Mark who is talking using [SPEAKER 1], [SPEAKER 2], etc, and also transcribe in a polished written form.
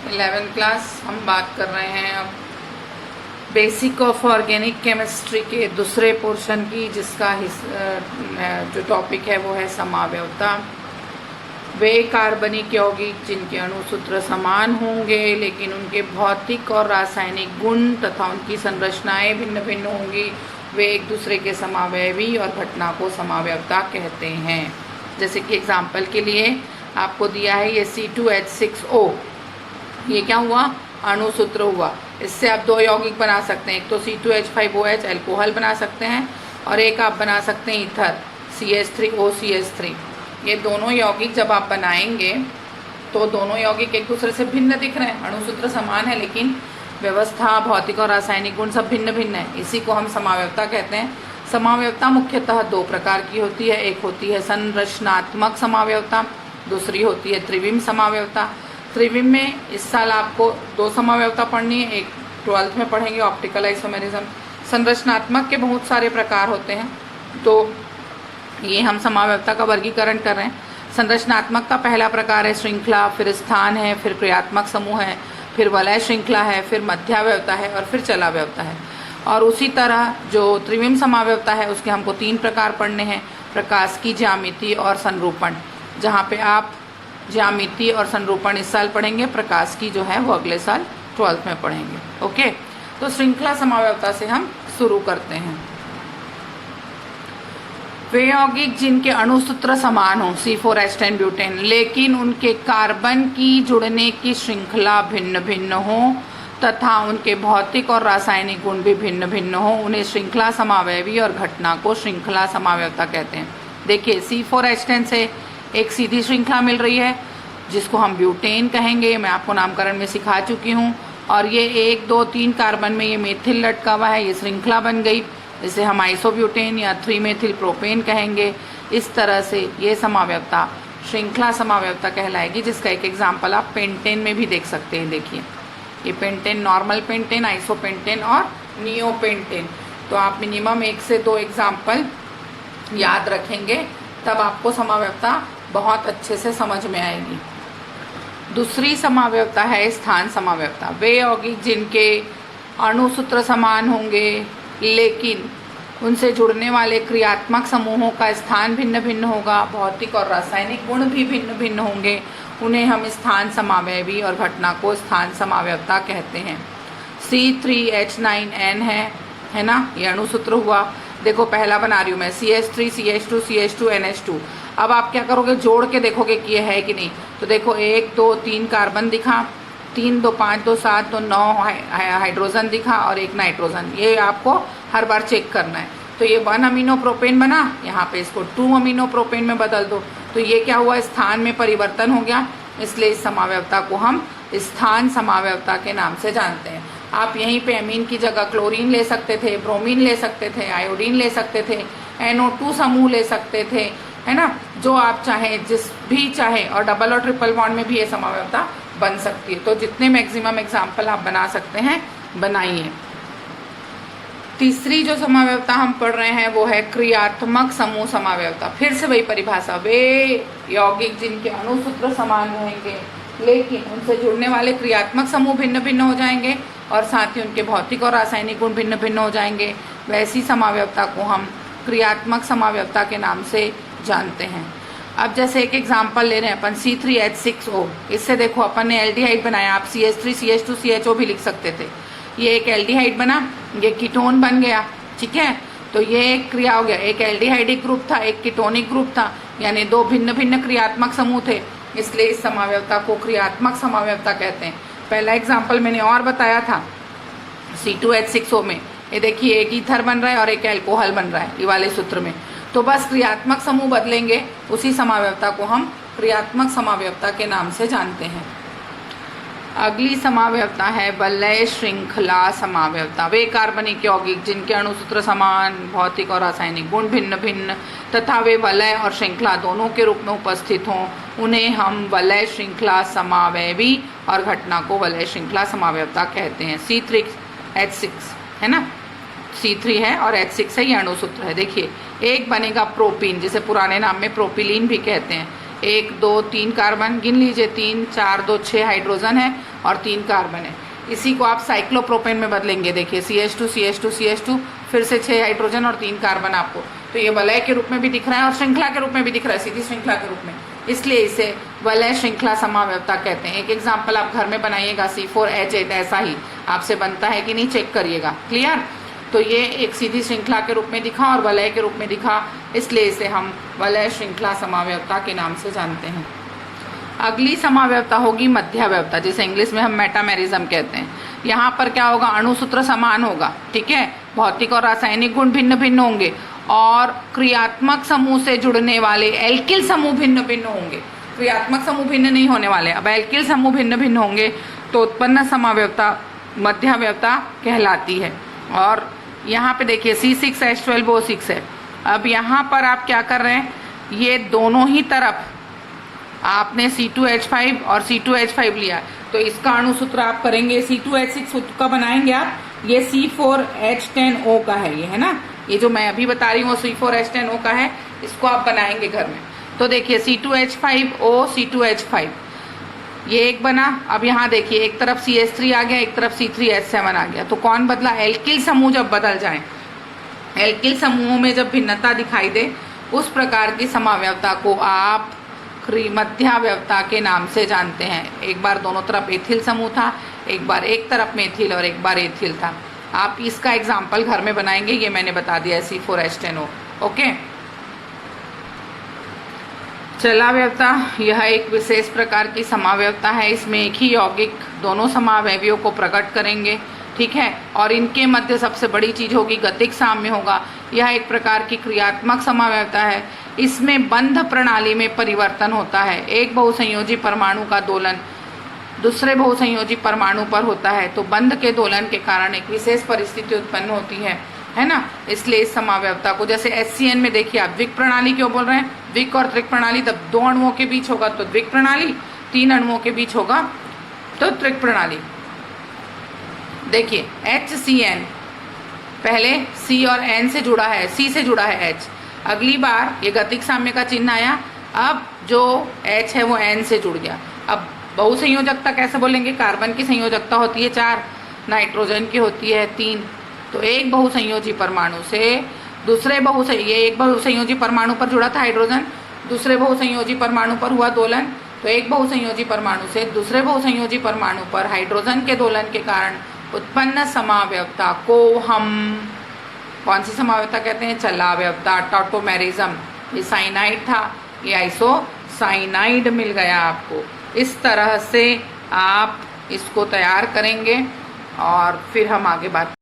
[SPEAKER 1] 11th class हम बात कर रहे हैं अब बेसिक ऑफ ऑर्गेनिक केमिस्ट्री के दूसरे पोर्शन की, जिसका जो टॉपिक है वो है समावयवता। वे कार्बनिक यौगिक जिनके अणुसूत्र समान होंगे लेकिन उनके भौतिक और रासायनिक गुण तथा उनकी संरचनाएं भिन्न भिन्न होंगी, वे एक दूसरे के समावयवी और घटना को समावयवता कहते हैं। जैसे कि एग्जाम्पल के लिए आपको दिया है ये C2H6O, ये क्या हुआ, अणुसूत्र हुआ। इससे आप दो यौगिक बना सकते हैं, एक तो C2H5OH अल्कोहल बना सकते हैं और एक आप बना सकते हैं ईथर CH3OCH3। ये दोनों यौगिक जब आप बनाएंगे तो दोनों यौगिक एक दूसरे से भिन्न दिख रहे हैं, अणुसूत्र समान है लेकिन व्यवस्था, भौतिक और रासायनिक गुण सब भिन्न भिन्न है। इसी को हम समावयवता कहते हैं। समावयवता मुख्यतः दो प्रकार की होती है, एक होती है संरचनात्मक समावयवता, दूसरी होती है त्रिविम समावयवता। त्रिविम में इस साल आपको दो समावयवता पढ़नी है, एक 12th में पढ़ेंगे ऑप्टिकल आइसोमेरिज्म। संरचनात्मक के बहुत सारे प्रकार होते हैं, तो ये हम समावयवता का वर्गीकरण कर रहे हैं। संरचनात्मक का पहला प्रकार है श्रृंखला, फिर स्थान है, फिर क्रियात्मक समूह है, फिर वलय श्रृंखला है, फिर मध्यावयवता है और फिर चलावयवता है। और उसी तरह जो त्रिविम समावयवता है उसके हमको तीन प्रकार पढ़ने हैं, प्रकाश की, ज्यामिति और संरूपण। जहाँ पे आप ज्यामिति और संरूपण इस साल पढ़ेंगे, प्रकाश की जो है वो अगले साल 12th में पढ़ेंगे। ओके, तो श्रृंखला समावयवता से हम शुरू करते हैं। वे यौगिक जिनके अणुसूत्र समान हो C4H10 ब्यूटेन लेकिन उनके कार्बन की जुड़ने की श्रृंखला भिन्न भिन्न हो तथा उनके भौतिक और रासायनिक गुण भी भिन्न भिन्न हो, उन्हें श्रृंखला समावयवी और घटना को श्रृंखला समावयवता कहते हैं। देखिए C4H10 से एक सीधी श्रृंखला मिल रही है जिसको हम ब्यूटेन कहेंगे, मैं आपको नामकरण में सिखा चुकी हूँ। और ये 1, 2, 3 कार्बन में ये मेथिल लटका हुआ है, ये श्रृंखला बन गई, इसे हम आइसोब्यूटेन या 3-मेथिल प्रोपेन कहेंगे। इस तरह से ये समावयवता श्रृंखला समावयवता कहलाएगी, जिसका एक एग्जाम्पल आप पेंटेन में भी देख सकते हैं। देखिए ये पेंटेन, नॉर्मल पेंटेन, आइसोपेंटेन और नियोपेंटेन। तो आप मिनिमम 1 से 2 एग्जाम्पल याद रखेंगे, तब आपको समावयवता बहुत अच्छे से समझ में आएगी। दूसरी समावयवता है स्थान समावयवता। वे यौगिक जिनके अणुसूत्र समान होंगे लेकिन उनसे जुड़ने वाले क्रियात्मक समूहों का स्थान भिन्न भिन्न होगा, भौतिक और रासायनिक गुण भी भिन्न भिन्न होंगे, उन्हें हम स्थान समावयवी और घटना को स्थान समावयवता कहते हैं। C3H9N है ना, ये अणुसूत्र हुआ। देखो पहला बना रही हूँ मैं CH3 CH2 CH2 NH2। अब आप क्या करोगे, जोड़ के देखोगे कि ये है कि नहीं। तो देखो 1, 2, 3 कार्बन दिखा, 3, 2, 5, 2, 7, 2, 9 हाइड्रोजन दिखा और 1 नाइट्रोजन। ये आपको हर बार चेक करना है। तो ये 1 अमीनो प्रोपेन बना, यहाँ पे इसको 2 अमीनो प्रोपेन में बदल दो, तो ये क्या हुआ, स्थान में परिवर्तन हो गया। इसलिए इस समावयवता को हम स्थान समावयवता के नाम से जानते हैं। आप यहीं पे अमीन की जगह क्लोरीन ले सकते थे, ब्रोमीन ले सकते थे, आयोडीन ले सकते थे, NO2 समूह ले सकते थे, है ना, जो आप चाहें, जिस भी चाहे। और डबल और ट्रिपल बॉन्ड में भी ये समावयवता बन सकती है। तो जितने मैक्सिमम एग्जाम्पल आप बना सकते हैं बनाइए। तीसरी जो समावयवता हम पढ़ रहे हैं वो है क्रियात्मक समूह समावयवता। फिर से वही परिभाषा, वे यौगिक जिनके अणुसूत्र समान रहेंगे लेकिन उनसे जुड़ने वाले क्रियात्मक समूह भिन्न भिन्न हो जाएंगे और साथ ही उनके भौतिक और रासायनिक गुण भिन्न भिन्न हो जाएंगे, वैसी समावयवता को हम क्रियात्मक समावयवता के नाम से जानते हैं। अब जैसे एक एग्जांपल ले रहे हैं अपन C3H6O। इससे देखो अपन ने एल्डिहाइड बनाया, आप CH3 CH2 CHO भी लिख सकते थे। ये एक एल्डिहाइड बना, ये कीटोन बन गया, ठीक है। तो ये एक क्रिया हो गया, एक एल्डिहाइडिक ग्रुप था, एक कीटोनिक ग्रुप था, यानी दो भिन्न भिन्न क्रियात्मक समूह थे। इसलिए इस समावयवता को क्रियात्मक समावयवता कहते हैं। पहला एग्जाम्पल मैंने और बताया था C2H6O में, ये देखिए एक ईथर बन रहा है और एक अल्कोहल बन रहा है ये वाले सूत्र में। तो बस क्रियात्मक समूह बदलेंगे, उसी समावयवता को हम क्रियात्मक समावयवता के नाम से जानते हैं। अगली समावयवता है वलय श्रृंखला समावयवता। वे कार्बनिक यौगिक जिनके अणुसूत्र समान, भौतिक और रासायनिक गुण भिन्न भिन्न तथा वे वलय और श्रृंखला दोनों के रूप में उपस्थित हों, उन्हें हम वलय श्रृंखला समावयवी और घटना को वलय श्रृंखला समावयवता कहते हैं। C3H6 है ना, C3 है और H6 है, ये अणुसूत्र है। देखिए एक बनेगा प्रोपीन, जिसे पुराने नाम में प्रोपिलीन भी कहते हैं। 1 2 3 कार्बन गिन लीजिए, 3 4 2 6 हाइड्रोजन है और 3 कार्बन है। इसी को आप साइक्लोप्रोपेन में बदलेंगे, देखिए CH2 CH2 CH2, फिर से 6 हाइड्रोजन और 3 कार्बन आपको, तो ये वलय के रूप में भी दिख रहा है और श्रृंखला के रूप में भी दिख रहा है, सीधी श्रृंखला के रूप में, इसलिए इसे वलय श्रृंखला समावयवता कहते हैं। एक एग्जाम्पल आप घर में बनाइएगा, C4H8 ऐसा ही आपसे बनता है कि नहीं चेक करिएगा, क्लियर। तो ये एक सीधी श्रृंखला के रूप में दिखा और वलय के रूप में दिखा, इसलिए इसे हम वलय श्रृंखला समावयवता के नाम से जानते हैं। अगली समावयवता होगी मध्यावयवता, जिसे इंग्लिश में हम मेटामेरिज्म कहते हैं। यहाँ पर क्या होगा, अणुसूत्र समान होगा, ठीक है, भौतिक और रासायनिक गुण भिन्न भिन्न होंगे और क्रियात्मक समूह से जुड़ने वाले एल्किल समूह भिन्न भिन्न होंगे। क्रियात्मक समूह भिन्न नहीं होने वाले, अब एल्किल समूह भिन्न भिन्न होंगे तो उत्पन्न समावयवता मध्यावयवता कहलाती है। और यहाँ पे देखिए C6H12O6 है। अब यहाँ पर आप क्या कर रहे हैं, ये दोनों ही तरफ आपने C2H5 और C2H5 लिया, तो इसका अणुसूत्र आप करेंगे C2H6 का बनाएंगे आप, ये C4H10O का है, ये है ना, ये जो मैं अभी बता रही हूँ C4H10O का है, इसको आप बनाएंगे घर में। तो देखिए C2H5O C2H5 ये एक बना। अब यहाँ देखिए एक तरफ CH3 आ गया, एक तरफ C3H7 आ गया, तो कौन बदला, एल्किल समूह जब बदल जाए, एल्किल समूहों में जब भिन्नता दिखाई दे, उस प्रकार की समावयवता को आप मध्यावयवता के नाम से जानते हैं। एक बार दोनों तरफ एथिल समूह था, एक बार एक तरफ मेथिल और एक बार एथिल था। आप इसका एग्जाम्पल घर में बनाएंगे, ये मैंने बता दिया है C4H10O, ओके। चलावयवता यह एक विशेष प्रकार की समावयवता है, इसमें एक ही यौगिक दोनों समावयवियों को प्रकट करेंगे, ठीक है, और इनके मध्य सबसे बड़ी चीज होगी गतिक साम्य होगा। यह एक प्रकार की क्रियात्मक समावयवता है, इसमें बंध प्रणाली में परिवर्तन होता है। एक बहुसंयोजी परमाणु का दोलन दूसरे बहुसंयोजी परमाणु पर होता है, तो बंध के दोलन के कारण एक विशेष परिस्थिति उत्पन्न होती है ना, इसलिए इस समावयवता को, जैसे HCN में देखिए आप द्विक प्रणाली क्यों बोल रहे हैं, द्विक और त्रिक प्रणाली, तब 2 अणुओं के बीच होगा तो द्विक प्रणाली, 3 अणुओं के बीच होगा तो त्रिक प्रणाली। देखिए HCN पहले C और N से जुड़ा है, C से जुड़ा है H, अगली बार ये गतिक साम्य का चिन्ह आया, अब जो H है वो N से जुड़ गया। अब बहुसंयोजकता कैसे बोलेंगे, कार्बन की संयोजकता होती है 4, नाइट्रोजन की होती है 3, तो एक बहुसंयोजी परमाणु से दूसरे ये एक बहुसंयोजी परमाणु पर जुड़ा था हाइड्रोजन, दूसरे बहुसंयोजी परमाणु पर हुआ दोलन, तो एक बहुसंयोजी परमाणु से दूसरे बहुसंयोजी परमाणु पर हाइड्रोजन के दोलन के कारण उत्पन्न समावयवता को हम कौन सी समावयवता कहते हैं, चलावयवता, टॉटोमेरिज्म। ये साइनाइड था, ये आइसोसाइनाइड मिल गया आपको। इस तरह से आप इसको तैयार करेंगे और फिर हम आगे बात